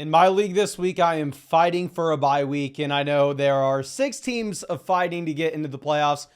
In my league this week, I am fighting for a bye week, and I know there are 6 teams of fighting to get into the playoffs.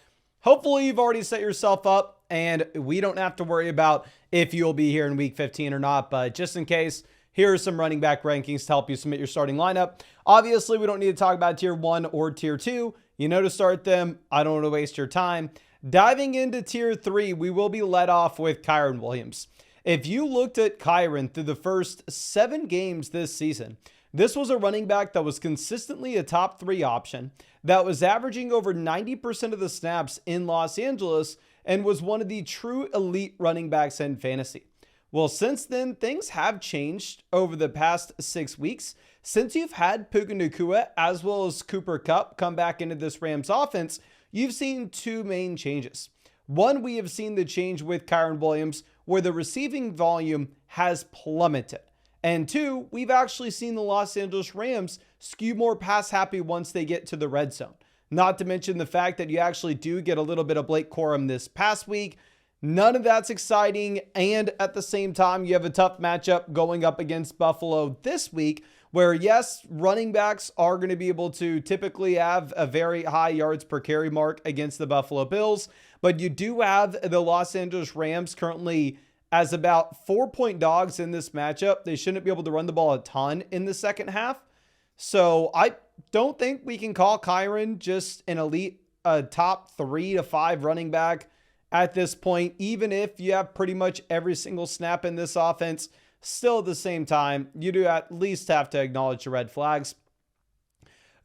Hopefully, you've already set yourself up, and we don't have to worry about if you'll be here in week 15 or not. But just in case, here are some running back rankings to help you submit your starting lineup. Obviously, we don't need to talk about tier 1 or tier 2. You know to start them. I don't want to waste your time. Diving into tier 3, we will be led off with Kyren Williams. If you looked at Kyren through the first 7 games this season, this was a running back that was consistently a top 3 option, that was averaging over 90% of the snaps in Los Angeles, and was one of the true elite running backs in fantasy. Well, since then, things have changed over the past 6 weeks. Since you've had Puka Nacua as well as Cooper Kupp come back into this Rams offense, you've seen 2 main changes. One, we have seen the change with Kyren Williams, where the receiving volume has plummeted. And 2, we've actually seen the Los Angeles Rams skew more pass happy once they get to the red zone. Not to mention the fact that you actually do get a little bit of Blake Corum this past week. None of that's exciting. And at the same time, you have a tough matchup going up against Buffalo this week, where yes, running backs are going to be able to typically have a very high yards per carry mark against the Buffalo Bills. But you do have the Los Angeles Rams currently as about 4-point dogs in this matchup. They shouldn't be able to run the ball a ton in the second half. So I don't think we can call Kyren just an elite top 3 to 5 running back at this point, even if you have pretty much every single snap in this offense. Still at the same time, you do at least have to acknowledge the red flags.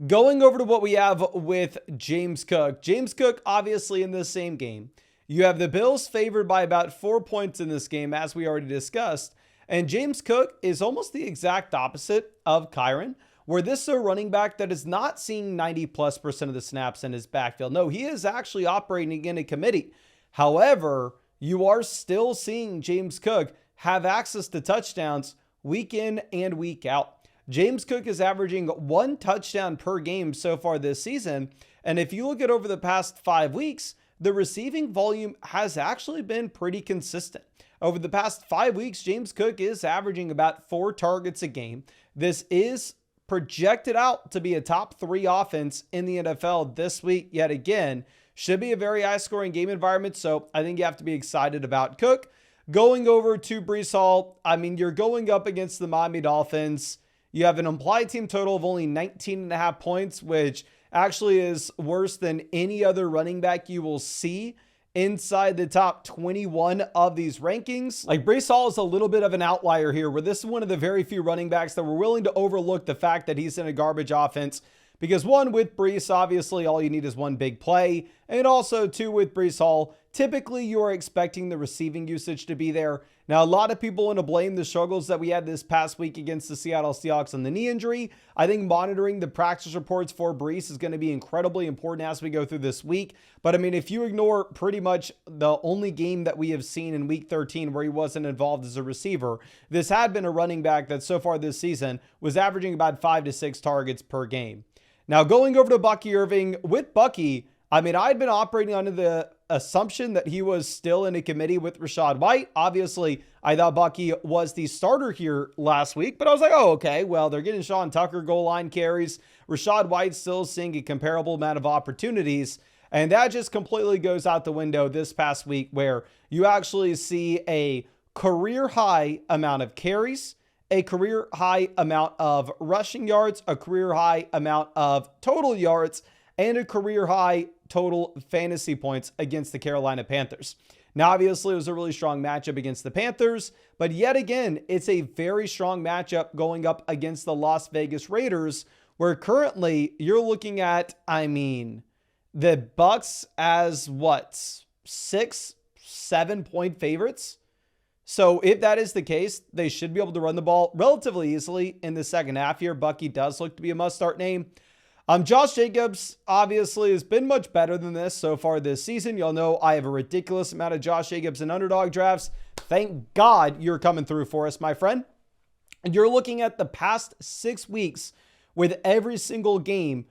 Going over to what we have with James Cook. James Cook, obviously in the same game. You have the Bills favored by about 4 points in this game, as we already discussed. And James Cook is almost the exact opposite of Kyren, where this is a running back that is not seeing 90+% of the snaps in his backfield. No, he is actually operating in a committee. However, you are still seeing James Cook have access to touchdowns week in and week out. James Cook is averaging 1 touchdown per game so far this season. And if you look at over the past 5 weeks, the receiving volume has actually been pretty consistent. Over the past 5 weeks, James Cook is averaging about 4 targets a game. This is projected out to be a top 3 offense in the NFL this week yet again. Should be a very high scoring game environment. So I think you have to be excited about Cook. Going over to Breece Hall, I mean, you're going up against the Miami Dolphins. You have an implied team total of only 19.5 points, which actually is worse than any other running back you will see inside the top 21 of these rankings. Like, Breece Hall is a little bit of an outlier here, where this is one of the very few running backs that were willing to overlook the fact that he's in a garbage offense. Because 1, with Breece, obviously all you need is 1 big play. And also 2, with Breece Hall, typically you are expecting the receiving usage to be there. Now, a lot of people want to blame the struggles that we had this past week against the Seattle Seahawks on the knee injury. I think monitoring the practice reports for Breece is going to be incredibly important as we go through this week. But I mean, if you ignore pretty much the only game that we have seen in week 13 where he wasn't involved as a receiver, this had been a running back that so far this season was averaging about 5 to 6 targets per game. Now, going over to Bucky Irving, with Bucky, I mean, I'd been operating under the assumption that he was still in a committee with Rachaad White. Obviously, I thought Bucky was the starter here last week, but I was like, oh, okay, well, they're getting Sean Tucker goal line carries. Rachaad White still seeing a comparable amount of opportunities. And that just completely goes out the window this past week, where you actually see a career high amount of carries, a career high amount of rushing yards, a career high amount of total yards, and a career high total fantasy points against the Carolina Panthers. Now, obviously, it was a really strong matchup against the Panthers, but yet again, it's a very strong matchup going up against the Las Vegas Raiders, where currently you're looking at, I mean, the Bucks as what, 6-7 point favorites? So if that is the case, they should be able to run the ball relatively easily in the second half here. Bucky does look to be a must-start name. Josh Jacobs obviously has been much better than this so far this season. Y'all know I have a ridiculous amount of Josh Jacobs in underdog drafts. Thank God you're coming through for us, my friend. And you're looking at the past 6 weeks with every single game,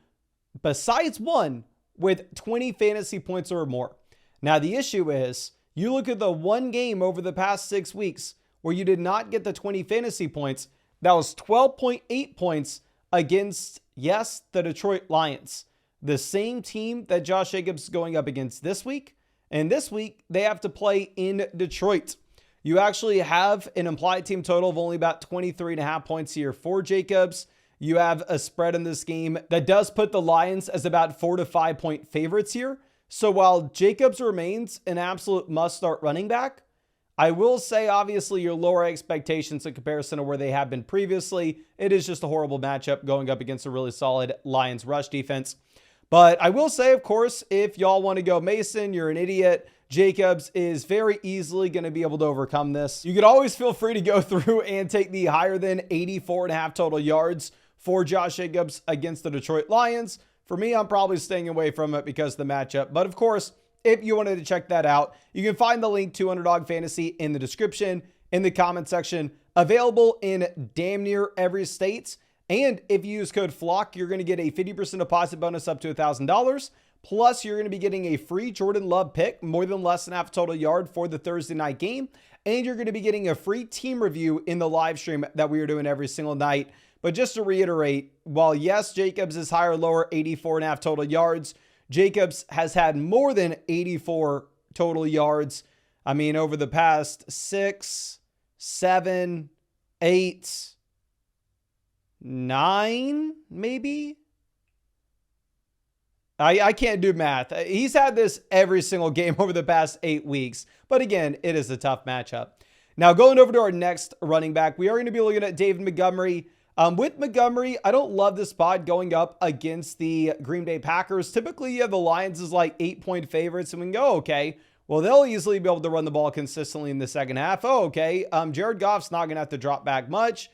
besides one, with 20 fantasy points or more. Now, the issue is, you look at the one game over the past 6 weeks where you did not get the 20 fantasy points, That was 12.8 points against, yes, the Detroit Lions. The same team that Josh Jacobs is going up against this week. And this week, they have to play in Detroit. You actually have an implied team total of only about 23.5 points here for Jacobs. You have a spread in this game that does put the Lions as about 4 to 5 point favorites here. So while Jacobs remains an absolute must-start running back, I will say, obviously, your lower expectations in comparison to where they have been previously. It is just a horrible matchup going up against a really solid Lions rush defense. But I will say, of course, if y'all want to go Mason, you're an idiot. Jacobs is very easily going to be able to overcome this. You could always feel free to go through and take the higher than 84.5 total yards for Josh Jacobs against the Detroit Lions. For me, I'm probably staying away from it because of the matchup. But of course, if you wanted to check that out, you can find the link to Underdog Fantasy in the description, in the comment section, available in damn near every state. And if you use code FLOCK, you're going to get a 50% deposit bonus up to $1,000. Plus, you're going to be getting a free Jordan Love pick, more than less than half total yard for the Thursday night game. And you're going to be getting a free team review in the live stream that we are doing every single night. But just to reiterate, while yes, Jacobs is higher or lower, 84.5 total yards, Jacobs has had more than 84 total yards. I mean, over the past 6, 7, 8, 9, maybe? I can't do math. He's had this every single game over the past 8 weeks. But again, it is a tough matchup. Now, going over to our next running back, we are going to be looking at David Montgomery. With Montgomery, I don't love this spot going up against the Green Bay Packers. Typically, you have the Lions as like 8-point favorites, and we can go, okay, well, they'll easily be able to run the ball consistently in the second half. Oh, okay, Jared Goff's not going to have to drop back much.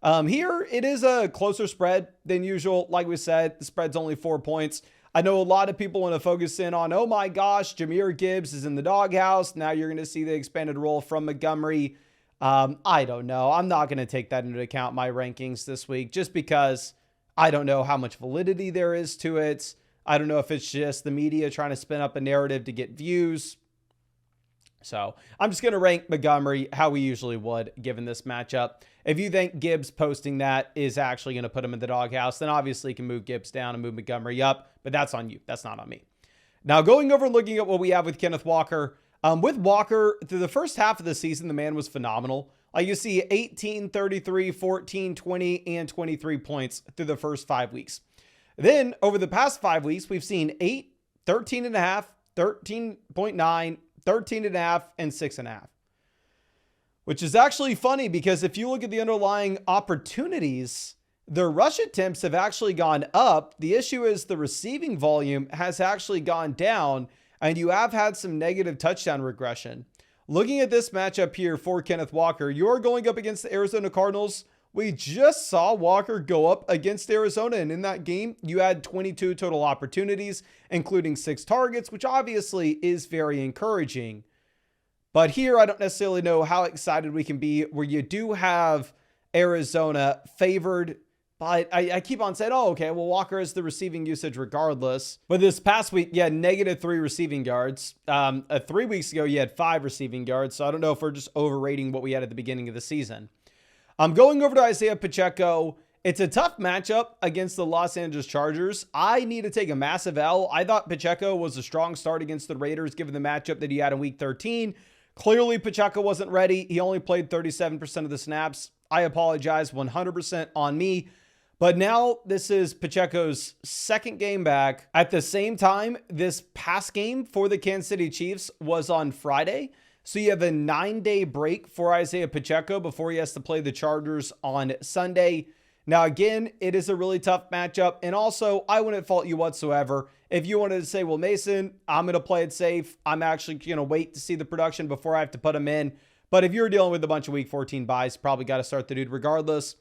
Here, it is a closer spread than usual. Like we said, the spread's only 4 points. I know a lot of people want to focus in on, oh my gosh, Jahmyr Gibbs is in the doghouse. Now you're going to see the expanded role from Montgomery. I don't know. I'm not going to take that into account in my rankings this week just because I don't know how much validity there is to it. I don't know if it's just the media trying to spin up a narrative to get views. So I'm just going to rank Montgomery how we usually would given this matchup. If you think Gibbs posting that is actually going to put him in the doghouse, then obviously you can move Gibbs down and move Montgomery up, but that's on you. That's not on me. Now going over and looking at what we have with Kenneth Walker. With Walker, through the first half of the season, the man was phenomenal. Like you see 18, 33, 14, 20, and 23 points through the first 5 weeks. Then over the past 5 weeks, we've seen 8, 13.5, 13.9, 13.5, and 6.5. Which is actually funny because if you look at the underlying opportunities, the rush attempts have actually gone up. The issue is the receiving volume has actually gone down, and you have had some negative touchdown regression. Looking at this matchup here for Kenneth Walker, you're going up against the Arizona Cardinals. We just saw Walker go up against Arizona, and in that game, you had 22 total opportunities, including 6 targets, which obviously is very encouraging. But here, I don't necessarily know how excited we can be where you do have Arizona favored. But I keep on saying, oh, okay, well, Walker has the receiving usage regardless. But this past week, you had -3 receiving yards. 3 weeks ago, you had 5 receiving yards. So I don't know if we're just overrating what we had at the beginning of the season. I'm going over to Isaiah Pacheco. It's a tough matchup against the Los Angeles Chargers. I need to take a massive L. I thought Pacheco was a strong start against the Raiders, given the matchup that he had in week 13. Clearly, Pacheco wasn't ready. He only played 37% of the snaps. I apologize, 100% on me. But now this is Pacheco's second game back. At the same time, this past game for the Kansas City Chiefs was on Friday. So you have a 9-day break for Isaiah Pacheco before he has to play the Chargers on Sunday. Now, again, it is a really tough matchup. And also, I wouldn't fault you whatsoever. If you wanted to say, well, Mason, I'm going to play it safe. I'm actually going to wait to see the production before I have to put him in. But if you're dealing with a bunch of week 14 buys, probably got to start the dude regardless.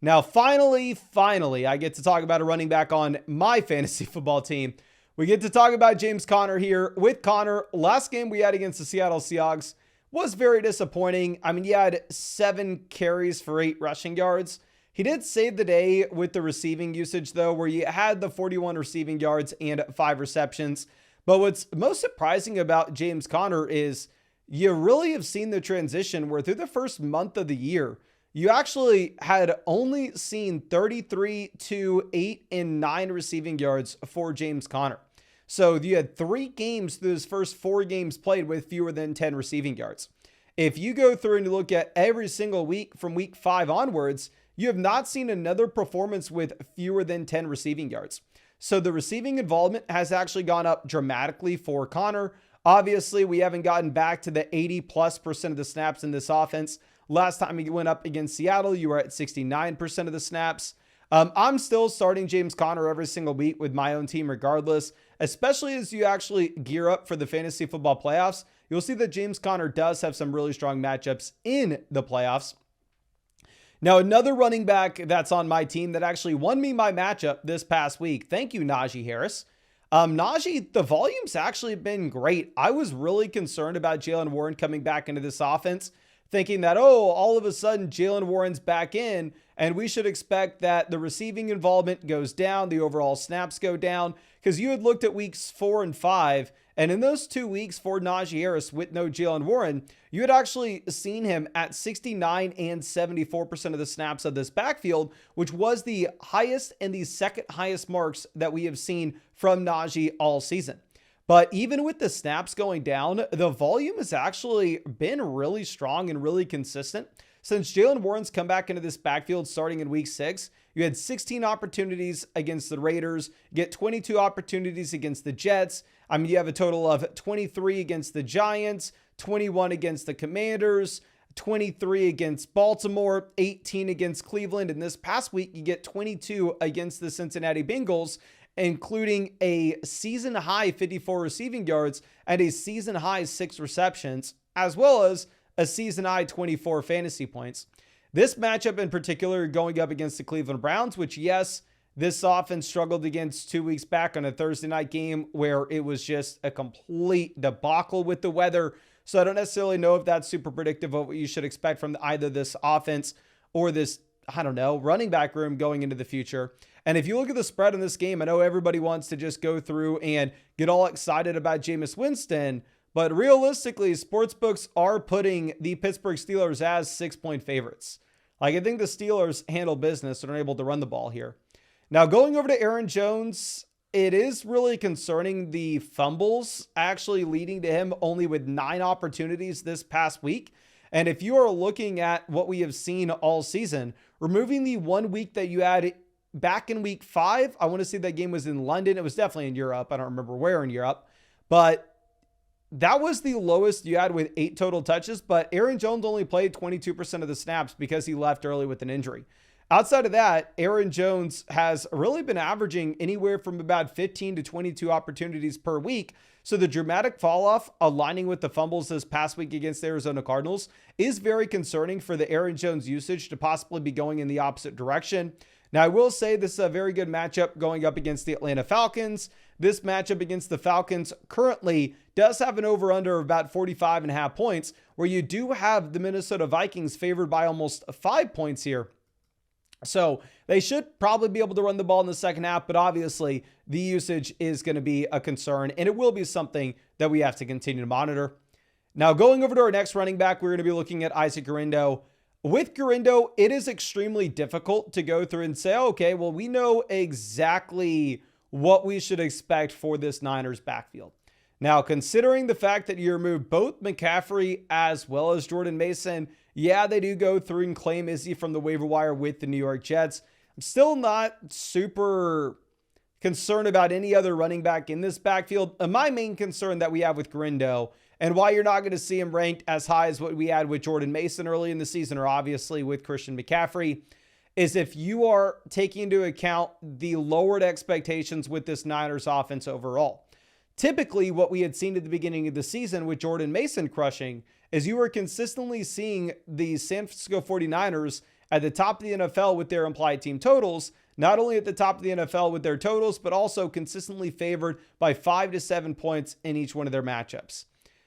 Now, finally, I get to talk about a running back on my fantasy football team. We get to talk about James Conner here. With Conner, last game we had against the Seattle Seahawks was very disappointing. I mean, he had 7 carries for 8 rushing yards. He did save the day with the receiving usage, though, where he had the 41 receiving yards and 5 receptions. But what's most surprising about James Conner is you really have seen the transition where through the first month of the year, you actually had only seen 33 to 8 and 9 receiving yards for James Conner. So you had 3 games through his first 4 games played with fewer than 10 receiving yards. If you go through and you look at every single week from week 5 onwards, you have not seen another performance with fewer than 10 receiving yards. So the receiving involvement has actually gone up dramatically for Conner. Obviously, we haven't gotten back to the 80+% of the snaps in this offense. Last time he went up against Seattle, you were at 69% of the snaps. I'm still starting James Conner every single week with my own team regardless, especially as you actually gear up for the fantasy football playoffs. You'll see that James Conner does have some really strong matchups in the playoffs. Now, another running back that's on my team that actually won me my matchup this past week. Thank you, Najee Harris. Najee, the volume's actually been great. I was really concerned about Jaylen Warren coming back into this offense, thinking that, all of a sudden Jaylen Warren's back in and we should expect that the receiving involvement goes down, the overall snaps go down, because you had looked at weeks 4 and 5, and in those 2 weeks for Najee Harris with no Jaylen Warren, you had actually seen him at 69 and 74% of the snaps of this backfield, which was the highest and the second highest marks that we have seen from Najee all season. But even with the snaps going down, the volume has actually been really strong and really consistent. Since Jaylen Warren's come back into this backfield starting in week 6, you had 16 opportunities against the Raiders, you get 22 opportunities against the Jets. You have a total of 23 against the Giants, 21 against the Commanders, 23 against Baltimore, 18 against Cleveland. And this past week, you get 22 against the Cincinnati Bengals, including a season high 54 receiving yards and a season high 6 receptions, as well as a season high 24 fantasy points. This matchup in particular going up against the Cleveland Browns, which yes, this offense struggled against 2 weeks back on a Thursday night game where it was just a complete debacle with the weather. So I don't necessarily know if that's super predictive of what you should expect from either this offense or this, running back room going into the future. And if you look at the spread in this game, I know everybody wants to just go through and get all excited about Jameis Winston, but realistically, sportsbooks are putting the Pittsburgh Steelers as 6-point favorites. I think the Steelers handle business and are able to run the ball here. Now, going over to Aaron Jones, it is really concerning the fumbles actually leading to him only with 9 opportunities this past week. And if you are looking at what we have seen all season, removing the 1 week that you had back in week 5, I want to say that game was in London. It was definitely in Europe. I don't remember where in Europe, but that was the lowest you had with 8 total touches, but Aaron Jones only played 22% of the snaps because he left early with an injury. Outside of that, Aaron Jones has really been averaging anywhere from about 15 to 22 opportunities per week. So the dramatic fall off aligning with the fumbles this past week against the Arizona Cardinals is very concerning for the Aaron Jones usage to possibly be going in the opposite direction. Now, I will say this is a very good matchup going up against the Atlanta Falcons. This matchup against the Falcons currently does have an over-under of about 45.5 points, where you do have the Minnesota Vikings favored by almost 5 points here. So they should probably be able to run the ball in the second half, but obviously the usage is going to be a concern, and it will be something that we have to continue to monitor. Now, going over to our next running back, we're going to be looking at Isaac Guerendo. With Guerendo, it is extremely difficult to go through and say, okay, well, we know exactly what we should expect for this Niners backfield. Now, considering the fact that you remove both McCaffrey as well as Jordan Mason, yeah, they do go through and claim Izzy from the waiver wire with the New York Jets. I'm still not super concerned about any other running back in this backfield. My main concern that we have with Guerendo, and why you're not going to see him ranked as high as what we had with Jordan Mason early in the season, or obviously with Christian McCaffrey, is if you are taking into account the lowered expectations with this Niners offense overall. Typically, what we had seen at the beginning of the season with Jordan Mason crushing is you were consistently seeing the San Francisco 49ers at the top of the NFL with their implied team totals, not only at the top of the NFL with their totals, but also consistently favored by 5 to 7 points in each one of their matchups.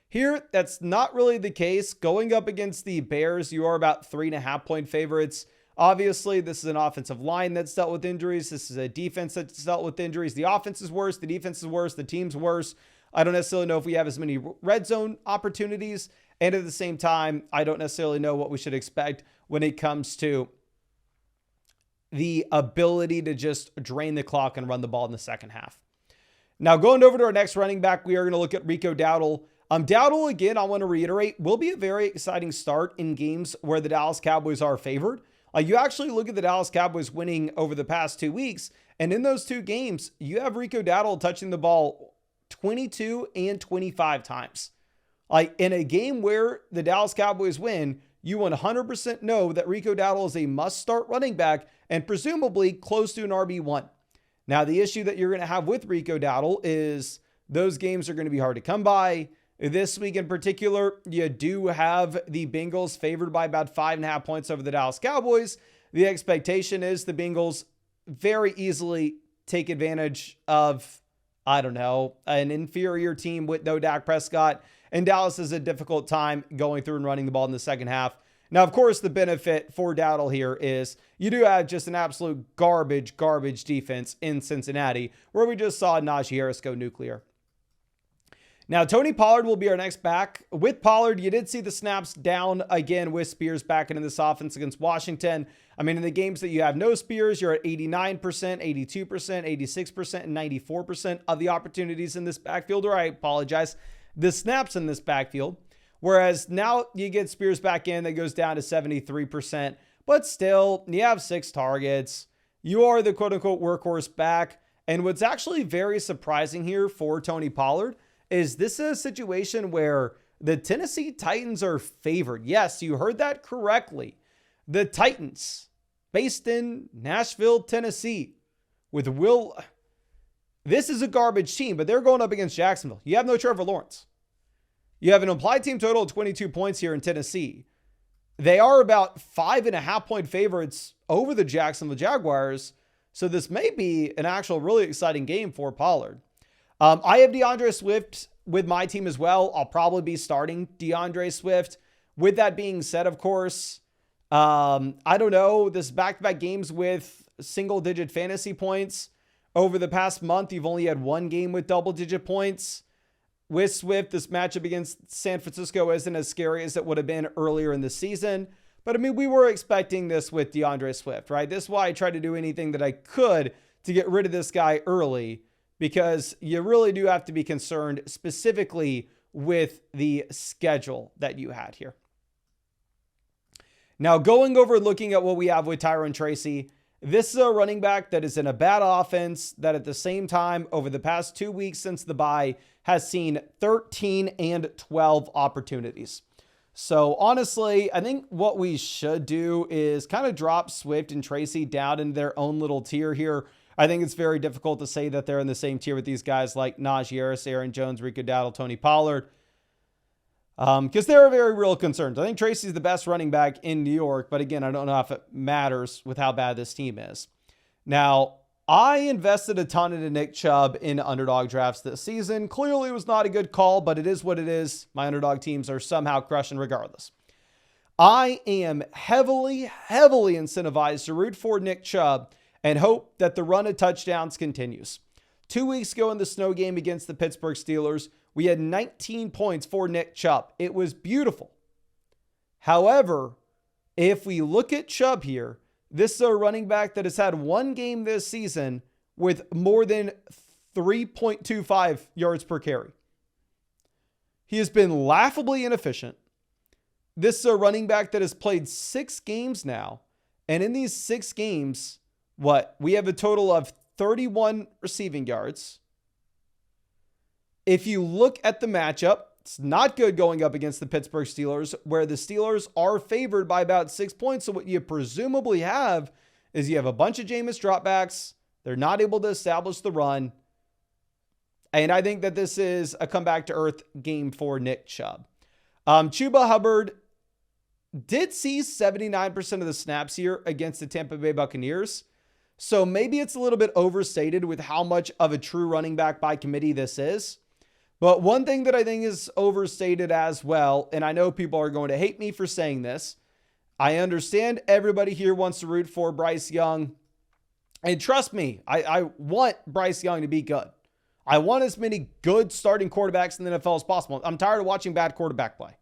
Here, that's not really the case. Going up against the Bears, you are about 3.5 point favorites. Obviously, this is an offensive line that's dealt with injuries. This is a defense that's dealt with injuries. The offense is worse. The defense is worse. The team's worse. I don't necessarily know if we have as many red zone opportunities. And at the same time, I don't necessarily know what we should expect when it comes to the ability to just drain the clock and run the ball in the second half. Now, going over to our next running back, we are going to look at Rico Dowdle. Dowdle, again, I want to reiterate, will be a very exciting start in games where the Dallas Cowboys are favored. You actually look at the Dallas Cowboys winning over the past 2 weeks, and in those 2 games, you have Rico Dowdle touching the ball 22 and 25 times. In a game where the Dallas Cowboys win, you 100% know that Rico Dowdle is a must-start running back and presumably close to an RB1. Now, the issue that you're going to have with Rico Dowdle is those games are going to be hard to come by. This week in particular, you do have the Bengals favored by about 5.5 points over the Dallas Cowboys. The expectation is the Bengals very easily take advantage of, an inferior team with no Dak Prescott. And Dallas has a difficult time going through and running the ball in the second half. Now, of course, the benefit for Dowdle here is you do have just an absolute garbage defense in Cincinnati, where we just saw Najee Harris go nuclear. Now, Tony Pollard will be our next back. With Pollard, you did see the snaps down again with Spears back into this offense against Washington. In the games that you have no Spears, you're at 89%, 82%, 86%, and 94% of the opportunities in this backfield, or the snaps in this backfield. Whereas now you get Spears back in, that goes down to 73%. But still, you have 6 targets. You are the quote-unquote workhorse back. And what's actually very surprising here for Tony Pollard is this is a situation where the Tennessee Titans are favored. Yes, you heard that correctly. The Titans, based in Nashville, Tennessee, with this is a garbage team, but they're going up against Jacksonville. You have no Trevor Lawrence. You have an implied team total of 22 points here in Tennessee. They are about 5.5 point favorites over the Jacksonville Jaguars. So this may be an actual really exciting game for Pollard. I have DeAndre Swift with my team as well. I'll probably be starting DeAndre Swift. With that being said, of course, I don't know, this back-to-back games with single-digit fantasy points. Over the past month, you've only had 1 game with double-digit points. With Swift, this matchup against San Francisco isn't as scary as it would have been earlier in the season. But, we were expecting this with DeAndre Swift, right? This is why I tried to do anything that I could to get rid of this guy early, because you really do have to be concerned specifically with the schedule that you had here. Now, going over looking at what we have with Tyrone Tracy, this is a running back that is in a bad offense that at the same time, over the past 2 weeks since the bye, has seen 13 and 12 opportunities. So honestly, I think what we should do is kind of drop Swift and Tracy down in their own little tier here. I think it's very difficult to say that they're in the same tier with these guys like Najee Harris, Aaron Jones, Rico Dowdle, Tony Pollard, because there are very real concerns. I think Tracy's the best running back in New York, but again, I don't know if it matters with how bad this team is. Now, I invested a ton into Nick Chubb in underdog drafts this season. Clearly, it was not a good call, but it is what it is. My underdog teams are somehow crushing regardless. I am heavily incentivized to root for Nick Chubb and hope that the run of touchdowns continues. 2 weeks ago in the snow game against the Pittsburgh Steelers, we had 19 points for Nick Chubb. It was beautiful. However, if we look at Chubb here, this is a running back that has had 1 game this season with more than 3.25 yards per carry. He has been laughably inefficient. This is a running back that has played 6 games now. And in these 6 games, we have a total of 31 receiving yards. If you look at the matchup, it's not good going up against the Pittsburgh Steelers, where the Steelers are favored by about 6 points. So what you presumably have is you have a bunch of Jameis dropbacks. They're not able to establish the run. And I think that this is a comeback to earth game for Nick Chubb. Chuba Hubbard did see 79% of the snaps here against the Tampa Bay Buccaneers. So maybe it's a little bit overstated with how much of a true running back by committee this is. But one thing that I think is overstated as well, and I know people are going to hate me for saying this, I understand everybody here wants to root for Bryce Young. And trust me, I want Bryce Young to be good. I want as many good starting quarterbacks in the NFL as possible. I'm tired of watching bad quarterback play.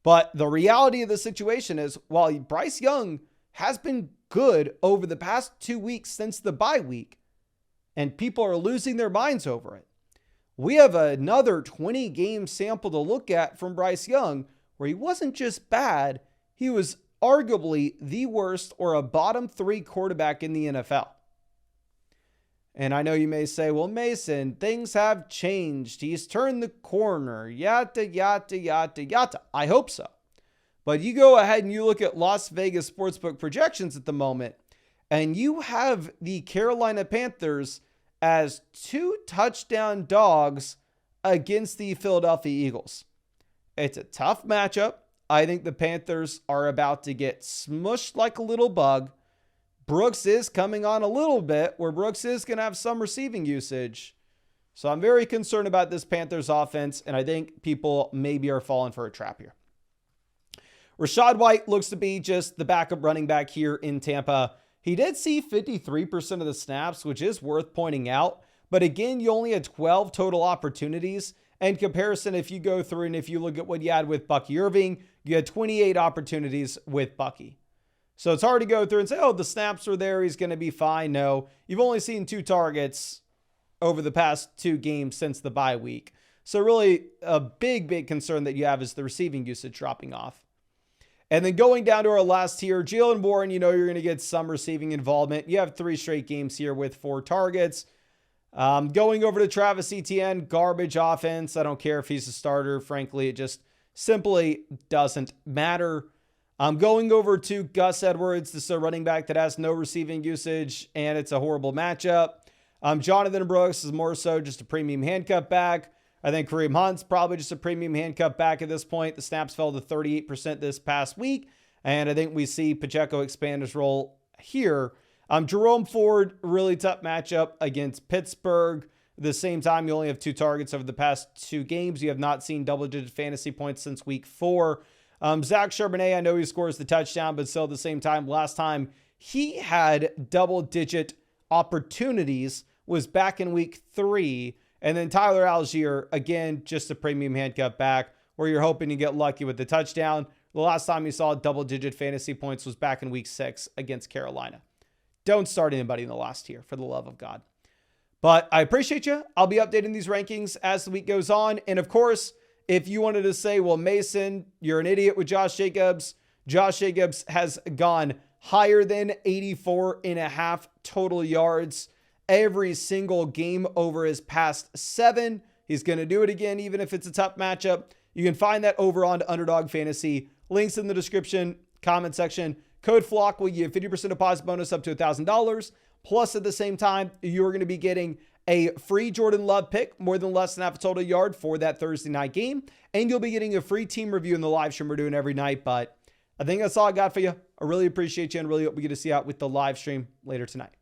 But the reality of the situation is, while Bryce Young has been good over the past 2 weeks since the bye week, and people are losing their minds over it, we have another 20-game sample to look at from Bryce Young where he wasn't just bad, he was arguably the worst or a bottom 3 quarterback in the NFL. And I know you may say, well, Mason, things have changed. He's turned the corner. Yada, yada, yada, yada. I hope so. But you go ahead and you look at Las Vegas sportsbook projections at the moment, and you have the Carolina Panthers as 2 touchdown dogs against the Philadelphia Eagles. It's a tough matchup. I think the Panthers are about to get smushed like a little bug. Brooks is coming on a little bit where Brooks is going to have some receiving usage. So I'm very concerned about this Panthers offense, and I think people maybe are falling for a trap here. Rachaad White looks to be just the backup running back here in Tampa. He did see 53% of the snaps, which is worth pointing out. But again, you only had 12 total opportunities. In comparison, if you go through and if you look at what you had with Bucky Irving, you had 28 opportunities with Bucky. So it's hard to go through and say, oh, the snaps are there, he's going to be fine. No, you've only seen 2 targets over the past 2 games since the bye week. So really a big concern that you have is the receiving usage dropping off. And then going down to our last tier, Jaylen Warren, you know you're going to get some receiving involvement. You have 3 straight games here with 4 targets. Going over to Travis Etienne, garbage offense. I don't care if he's a starter. Frankly, it just simply doesn't matter. I'm going over to Gus Edwards. This is a running back that has no receiving usage, and it's a horrible matchup. Jonathan Brooks is more so just a premium handcuff back. I think Kareem Hunt's probably just a premium handcuff back at this point. The snaps fell to 38% this past week, and I think we see Pacheco expand his role here. Jerome Ford, really tough matchup against Pittsburgh. At the same time, you only have 2 targets over the past 2 games. You have not seen double-digit fantasy points since week 4. Zach Charbonnet, I know he scores the touchdown, but still at the same time, last time he had double-digit opportunities was back in week 3. And then Tyler Algier, again, just a premium handcuff back where you're hoping to get lucky with the touchdown. The last time you saw double-digit fantasy points was back in week 6 against Carolina. Don't start anybody in the last tier, for the love of God. But I appreciate you. I'll be updating these rankings as the week goes on. And of course, if you wanted to say, well, Mason, you're an idiot with Josh Jacobs. Josh Jacobs has gone higher than 84.5 total yards every single game over his past 7. He's going to do it again, even if it's a tough matchup. You can find that over on Underdog Fantasy. Links in the description, comment section. Code FLOCK will give 50% deposit bonus up to $1,000. Plus, at the same time, you're going to be getting a free Jordan Love pick, more than less than half a total yard for that Thursday night game. And you'll be getting a free team review in the live stream we're doing every night. But I think that's all I got for you. I really appreciate you and really hope we get to see you out with the live stream later tonight.